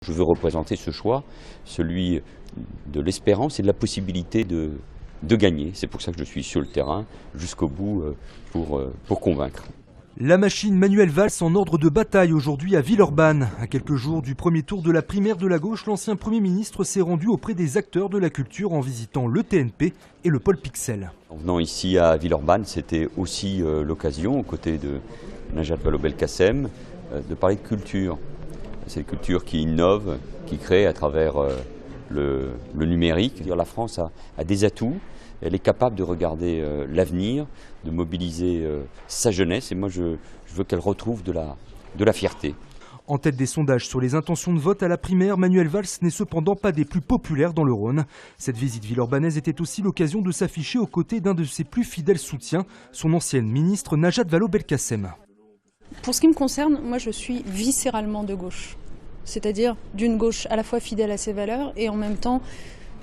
Je veux représenter ce choix, celui de l'espérance et de la possibilité de gagner. C'est pour ça que je suis sur le terrain jusqu'au bout pour convaincre. La machine Manuel Valls en ordre de bataille aujourd'hui à Villeurbanne. À quelques jours du premier tour de la primaire de la gauche, l'ancien Premier ministre s'est rendu auprès des acteurs de la culture en visitant le TNP et le pôle Pixel. En venant ici à Villeurbanne, c'était aussi l'occasion, aux côtés de Najat Vallaud-Belkacem, de parler de culture. C'est une culture qui innove, qui crée à travers le numérique. La France a des atouts. Elle est capable de regarder l'avenir, de mobiliser sa jeunesse. Et moi, je veux qu'elle retrouve de la fierté. En tête des sondages sur les intentions de vote à la primaire, Manuel Valls n'est cependant pas des plus populaires dans le Rhône. Cette visite villeurbannaise était aussi l'occasion de s'afficher aux côtés d'un de ses plus fidèles soutiens, son ancienne ministre Najat Vallaud-Belkacem. Pour ce qui me concerne, moi je suis viscéralement de gauche. C'est-à-dire d'une gauche à la fois fidèle à ses valeurs et en même temps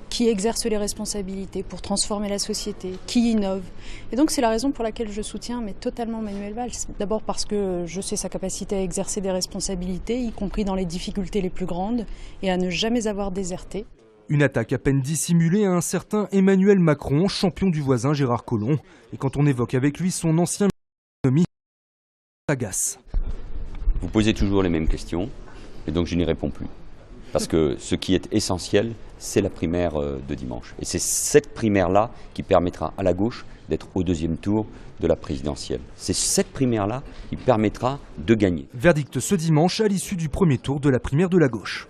qui exerce les responsabilités pour transformer la société, qui innove. Et donc c'est la raison pour laquelle je soutiens mais totalement Manuel Valls. D'abord parce que je sais sa capacité à exercer des responsabilités, y compris dans les difficultés les plus grandes, et à ne jamais avoir déserté. Une attaque à peine dissimulée à un certain Emmanuel Macron, champion du voisin Gérard Collomb. Et quand on évoque avec lui son ancien ami, agace. Vous posez toujours les mêmes questions, et donc je n'y réponds plus. Parce que ce qui est essentiel, c'est la primaire de dimanche. Et c'est cette primaire-là qui permettra à la gauche d'être au deuxième tour de la présidentielle. C'est cette primaire-là qui permettra de gagner. Verdict ce dimanche à l'issue du premier tour de la primaire de la gauche.